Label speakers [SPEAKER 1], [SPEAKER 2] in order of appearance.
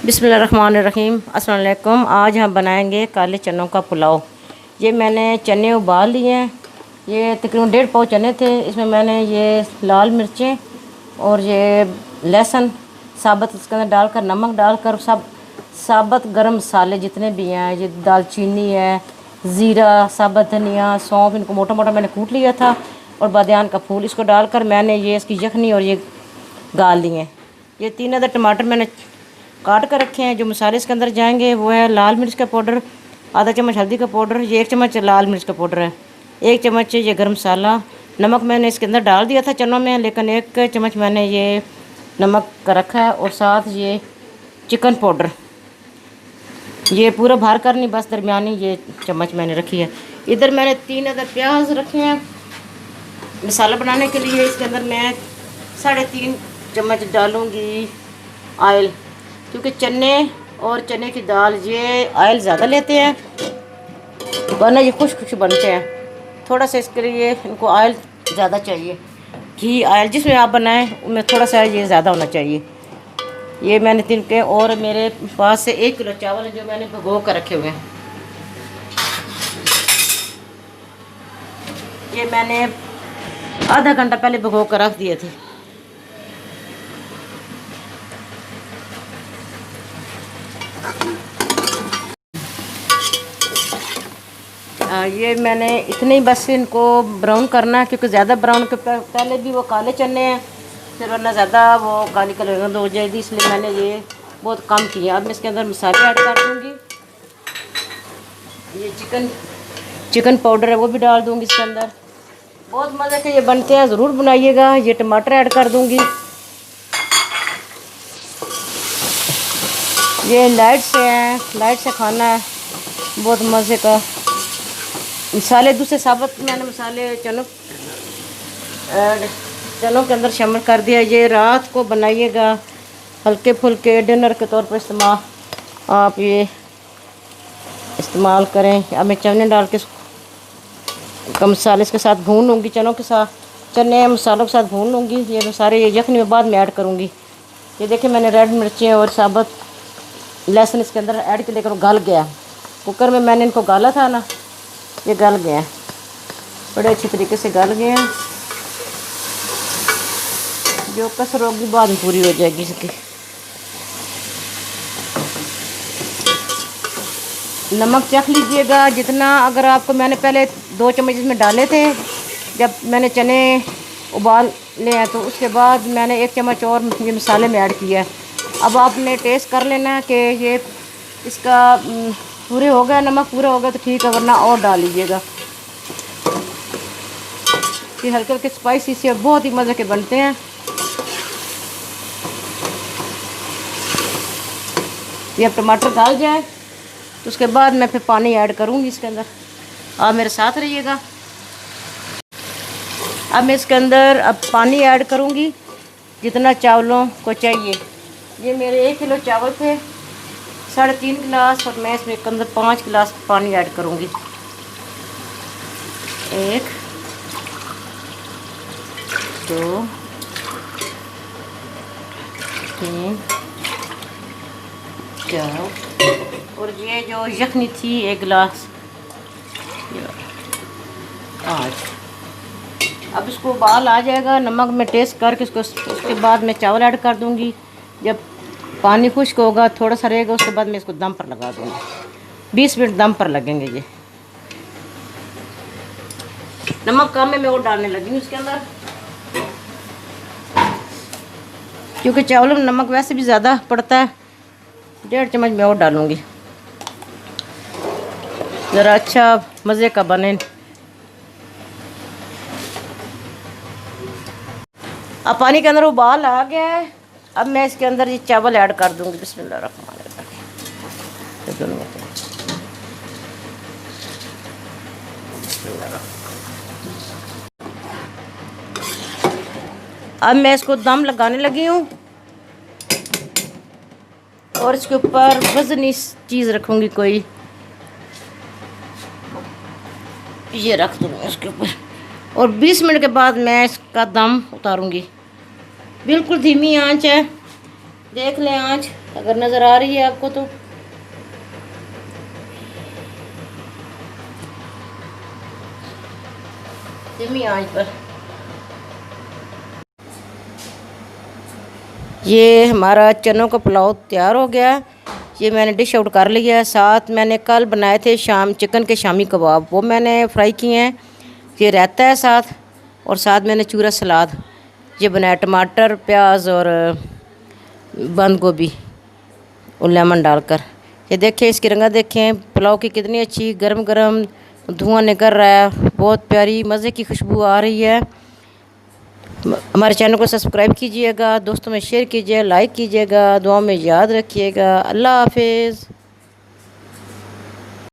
[SPEAKER 1] बिस्मिल्लाहिर्रहमानिर्रहीम। अस्सलाम वालेकुम। आज हम बनाएंगे काले चनों का पुलाव। ये मैंने चने उबाल लिए हैं। ये तकरीबन 1.5 पाव चने थे। इसमें मैंने ये लाल मिर्चें और ये लहसुन साबुत इसके अंदर डालकर, नमक डालकर, सब साबुत गरम मसाले जितने भी हैं, ये दालचीनी है, ज़ीरा, साबुत धनिया, सौंफ, इनको मोटा मोटा मैंने कूट लिया था, और बादियान का फूल, इसको डालकर मैंने ये इसकी यखनी और ये गाल लिए। ये 3 अदर टमाटर मैंने काट कर रखे हैं। जो मसाले इसके अंदर जाएंगे वो है लाल मिर्च का पाउडर, आधा चम्मच हल्दी का पाउडर, ये 1 चम्मच लाल मिर्च का पाउडर है, 1 चम्मच ये गर्म मसाला। नमक मैंने इसके अंदर डाल दिया था चनों में, लेकिन 1 चम्मच मैंने ये नमक का रखा है, और साथ ये चिकन पाउडर, ये पूरा भर कर नहीं, बस दरमियानी ये चम्मच मैंने रखी है। इधर मैंने 3 अदर प्याज रखे हैं मसाला बनाने के लिए। इसके अंदर मैं 3.5 चम्मच डालूँगी ऑयल, क्योंकि चने और चने की दाल ये ऑयल ज़्यादा लेते हैं, वरना ये खुश खुश बनते हैं। थोड़ा सा इसके लिए इनको ऑयल ज़्यादा चाहिए। घी ऑयल जिसमें आप बनाएं उनमें थोड़ा सा ये ज़्यादा होना चाहिए। ये मैंने 3 के, और मेरे पास से 1 किलो चावल है जो मैंने भिगो कर रखे हुए हैं। ये मैंने आधा घंटा पहले भिगो कर रख दिए थे। ये मैंने इतने ही बस इनको ब्राउन करना है, क्योंकि ज़्यादा ब्राउन के पहले भी वो काले चने हैं, फिर वरना ज़्यादा वो काली कलर हो जाएगी, इसलिए मैंने ये बहुत कम किया। अब मैं इसके अंदर मसाले ऐड कर दूँगी। ये चिकन पाउडर है वो भी डाल दूँगी इसके अंदर। बहुत मज़े के ये बनते हैं, ज़रूर बनाइएगा। ये टमाटर ऐड कर दूँगी। ये लाइट से है, लाइट से खाना है, बहुत मज़े का। मसाले दूसरे साबुत मैंने मसाले चनों के अंदर शामिल कर दिया। ये रात को बनाइएगा, हल्के फुल्के डिनर के तौर पर आप ये इस्तेमाल करें। अब मैं चने डाल के मसाले इसके साथ भून लूँगी, चनों के साथ, चने मसालों के साथ भून लूँगी। ये मैं सारे ये यखनी में बाद में ऐड करूँगी। ये देखिए मैंने रेड मिर्चें और साबुत लहसुन इसके अंदर ऐड के लेकर गल गया। कुकर में मैंने इनको गाला था ना, ये गल गए हैं, बड़े अच्छे तरीके से गल गए हैं। जो कसर होगी बाद में पूरी हो जाएगी इसकी। नमक चख लीजिएगा जितना, अगर आपको, मैंने पहले 2 चम्मच इसमें डाले थे जब मैंने चने उबाल ले हैं, तो उसके बाद मैंने 1 चम्मच और ये मसाले में ऐड किया है। अब आपने टेस्ट कर लेना कि ये इसका पूरे हो गया, नमक पूरा हो गया तो ठीक है, वरना और डाल लीजिएगा। ये हल्के हल्के स्पाइसी से बहुत ही मज़े के बनते हैं। ये अब टमाटर डाल जाए तो उसके बाद मैं फिर पानी ऐड करूँगी इसके अंदर। आप मेरे साथ रहिएगा। अब मैं इसके अंदर पानी ऐड करूँगी जितना चावलों को चाहिए। ये मेरे 1 किलो चावल थे, 3.5 गिलास, और मैं इसमें अंदर 5 गिलास पानी ऐड करूँगी। 1 2 3 4, और ये जो यखनी थी 1 गिलास 5। अब इसको उबाल आ जाएगा, नमक में टेस्ट करके उसके बाद मैं चावल ऐड कर दूँगी। जब पानी खुश्क होगा, थोड़ा सा रहेगा, उसके बाद मैं इसको दम पर लगा दूँगी। 20 मिनट दम पर लगेंगे। ये नमक कम है, मैं और डालने लगी हूँ इसके अंदर, क्योंकि चावलों में नमक वैसे भी ज़्यादा पड़ता है। 1.5 चम्मच मैं और डालूँगी, ज़रा अच्छा मज़े का बने। अब पानी के अंदर उबाल आ गया है। अब मैं इसके अंदर ये चावल ऐड कर दूँगी। बिस्मिल्लाहिर्रहमानिर्रहीम। अब मैं इसको दम लगाने लगी हूँ, और इसके ऊपर वज़नी चीज़ रखूँगी कोई, ये रख दूँगी इसके ऊपर, और 20 मिनट के बाद मैं इसका दम उतारूँगी। बिल्कुल धीमी आंच है, देख लें आँच अगर नज़र आ रही है आपको तो। धीमी आँच पर। ये हमारा चनों का पुलाव तैयार हो गया। ये मैंने डिश आउट कर लिया है। साथ मैंने कल बनाए थे शाम चिकन के शामी कबाब, वो मैंने फ्राई किए हैं। ये रहता है साथ, और साथ मैंने चूरा सलाद ये बनाया, टमाटर प्याज और बंद गोभी और लेमन डालकर। ये देखें इसकी रंगत देखें पुलाव की कितनी अच्छी, गरम गरम धुआं निकल रहा है, बहुत प्यारी मज़े की खुशबू आ रही है। हमारे चैनल को सब्सक्राइब कीजिएगा, दोस्तों में शेयर कीजिए, लाइक कीजिएगा, दुआ में याद रखिएगा। अल्लाह हाफिज़।